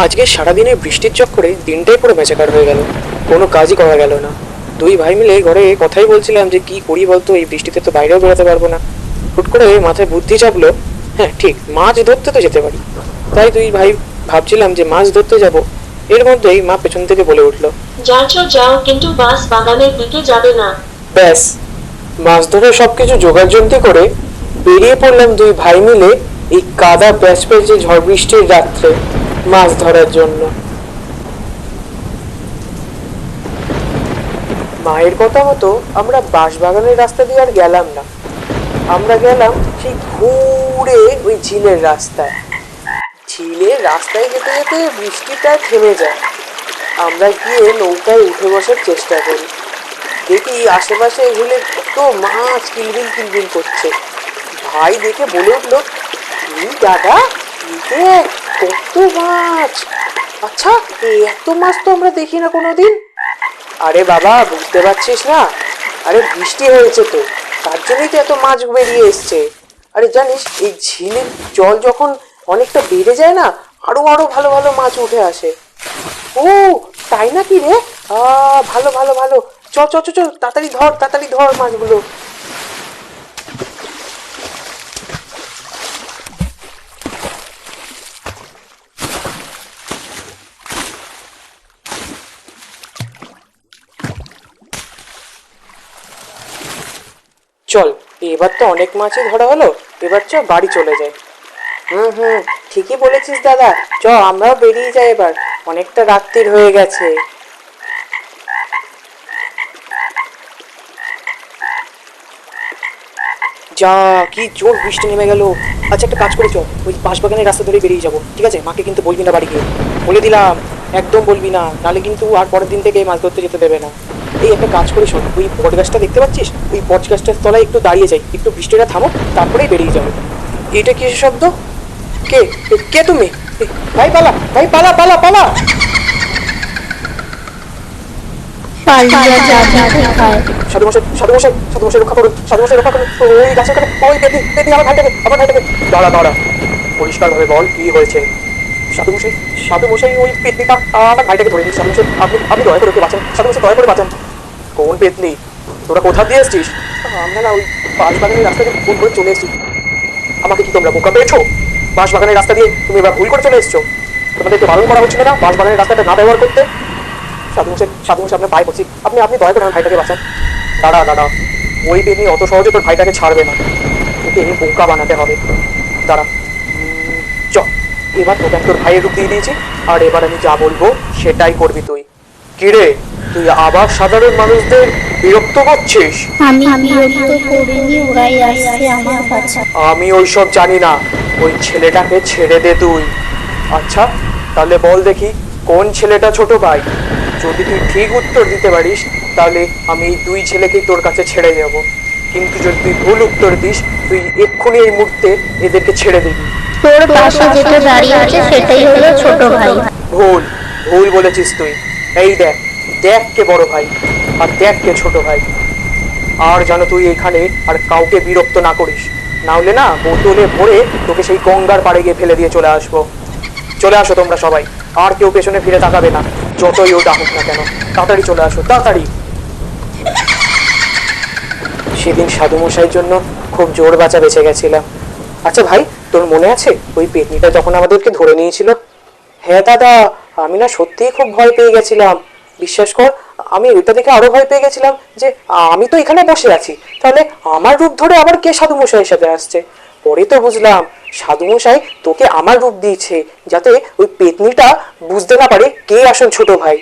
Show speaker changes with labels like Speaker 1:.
Speaker 1: আজকে সারাদিনে বৃষ্টির চক্করে দিনটাই পুরো বেচাকার হয়ে গেল, কোনো কাজই করা গেল না। দুই ভাই মিলে ঘরে কথাই বলছিলাম যে কি করি বলতো, এই বৃষ্টিতে তো বাইরেও বেরোতে পারবো না। হুট করে মাথায় বুদ্ধি চাপলো, হ্যাঁ ঠিক, মাছ ধরতে তো যেতে পারি। তাই দুই ভাই ভাবছিলাম যে মাছ ধরতে যাব। এর মধ্যেই মা পেছন থেকে বলে উঠলো,
Speaker 2: যাচ্ছ যাও, কিন্তু বাস বাগানের দিকে যাবে না।
Speaker 1: ব্যাস, মাছ ধরে সবকিছু জোগাড়যন্ত্র করে বেরিয়ে পড়লাম দুই ভাই মিলে এই কাদা প্যাচ প্যাচে ঝড় বৃষ্টির রাত্রে মাছ ধরার জন্য। মায়ের কথা মতো আমরা বাঁশবাগানের রাস্তা দিয়ে আর গেলাম না, আমরা গেলাম সেই ঘুরে ওই ঝিলের রাস্তায়। ঝিলের রাস্তায় যেতে যেতে বৃষ্টিটা থেমে যায়। আমরা গিয়ে নৌকায় উঠে বসার চেষ্টা করি। দেখি আশেপাশে ঝিলে কত মাছ কিলবিল কিলবিল করছে। ভাই দেখে বলে উঠলো, দাদা, দেখ কত মাছ। আচ্ছা, এত মাছ তো আমরা দেখি না কোনোদিন। আরে বাবা, বুঝতে পারছিস না? আরে বৃষ্টি হয়েছে তো, তার জন্যই তো এত মাছ বেরিয়ে এসছে। আরে জানিস, এই ঝিলের জল যখন অনেকটা বেড়ে যায় না, আরো আরো ভালো ভালো মাছ উঠে আসে। ও, তাই নাকি রে? ভালো ভালো ভালো, চ চ চ চ, তাড়াতাড়ি ধর, তাড়াতাড়ি ধর মাছগুলো। চল, এবার তো অনেক মাছই ধরা হলো, এবার চ বাড়ি চলে যাই। হুম হুম, ঠিকই বলেছিস দাদা, চ আমরাও বেরিয়ে যাই এবার, অনেকটা রাত্রির হয়ে গেছে। যা, কি জোর বৃষ্টি নেমে গেল। আচ্ছা, একটা কাজ করে চল, ওই বাঁশবাগানের রাস্তা ধরে বেরিয়ে যাবো, ঠিক আছে? মাকে কিন্তু বলবি না বাড়ি গিয়ে, বলে দিলাম, একদম বলবি না, নাহলে কিন্তু আর পরের দিন থেকে মাছ ধরতে যেতে দেবে না। এই একটা কাজ করে শোন, ওই বট গাছটা দেখতে পাচ্ছিস, ওই বট গাছটার তলায় একটু দাঁড়িয়ে যাই, একটু বৃষ্টিটা থামো, তারপরেই বেরিয়ে যাবো। এটা কিসের শব্দ? কে? কে তুমি? ভাই পালা, ভাই পালা পালা পালা।
Speaker 3: পালিয়ে যাবি কোথায়?
Speaker 1: সাধু মশাই, সাধু মশাই, সাধু মশাই রক্ষা করুন, সাধু মশাই রক্ষা করুন। ওই গাছের কাছে, ওই পেতনি, পেতনি আমার ভাইটাকে, আমার ভাইটাকে। দাঁড়া দাঁড়া, পরিষ্কার ভাবে বল কি হয়েছে। সাধু মশাই, সাধু মশাই, ওই পেতনিটা আমার ভাইটাকে ধরে নিস। সাধু মশাই, আপনি আপনি দয়া করে ওকে বাঁচান, সাধু মশাই দয়া করে বাঁচান। কোন পেতনি? তোরা কোথা দিয়ে এসছিস? আমরা না ওই বাঁশবাগানের রাস্তা দিয়ে ভুল করে চলে এসেছি। আমাকে কি তোমরা বোকা পেয়েছো? বাঁশবাগানের রাস্তা দিয়ে তুমি এবার ভুল করে চলে এসছো। তোমাদেরকে বারণ করা হচ্ছিল না বাঁশবাগানের রাস্তাটা না ব্যবহার করতে? সাধু মশাই, সাধু মশাই, আপনার পায়ে পড়ছি, আপনি আপনি দয়া করে আমার ভাইটাকে বাঁচান। দাঁড়া দাঁড়া, ওই পেতনি অত সহজে তোর ভাইটাকে ছাড়বে না, ওকে বোকা বানাতে হবে। দাঁড়া, চ, এবার তোকে আমি তোর ভাইয়ের রূপ দিয়ে দিয়েছি, আর এবার আমি যা বলবো সেটাই করবি তুই। কিরে, তুই আবার সাধারণ মানুষদের বিরক্ত করছিস?
Speaker 3: আমি বিরক্ত করিনি, ওরাই আসছে আমার কাছে।
Speaker 1: আমি ওইসব জানি না, ওই ছেলেটাকে ছেড়ে দে তুই। আচ্ছা, তাহলে বল দেখি, কোন ছেলেটা ছোট ভাই? যদি তুই ঠিক উত্তর দিতে পারিস, তাহলে আমি এই দুই ছেলেকেই তোর কাছে ছেড়ে যাব। কিন্তু যদি তুই ভুল উত্তর দিস, তুই এক্ষুনি এই মুহূর্তে এদেরকে ছেড়ে দিবি।
Speaker 3: তোর পাশে যেটা দাঁড়িয়ে আছে সেটাই হলো ছোট ভাই।
Speaker 1: ভুল, ভুল বলেছিস তুই। এই দেখ, দেখ কে বড় ভাই, আর দেখ কে ছোট ভাই। আর যেন তুই এখানে আর কাউকে বিরক্ত না করিস, না হলে না বোতলে ভরে তোকে সেই গঙ্গার পাড়ে গিয়ে ফেলে দিয়ে চলে আসবো। চলে আসো তোমরা সবাই, আর কেউ পেছনে ফিরে তাকাবে না, যতই ও ডাকুক না কেন। তাড়াতাড়ি চলে আসো, তাড়াতাড়ি। সেদিন সাধু মশাইয়ের জন্য খুব জোর বাঁচা বেঁচে গেছিলাম। আচ্ছা ভাই, তোর মনে আছে ওই পেতনিটা যখন আমাদেরকে ধরে নিয়েছিল? হ্যাঁ দাদা, আমি না সত্যিই খুব ভয় পেয়ে গেছিলাম। বিশ্বাস কর, আমি ওইটা দেখে আরো ভয় পেয়ে গেছিলাম যে আমি তো এখানে বসে আছি, তাহলে আমার রূপ ধরে আবার কে সাধু মশাইয়ের সাথে আসছে। পরে তো বুঝলাম সাধু মশাই তোকে আমার রূপ দিয়েছে, যাতে ওই পেতনিটা বুঝতে না পারে কে আসল ছোট ভাই।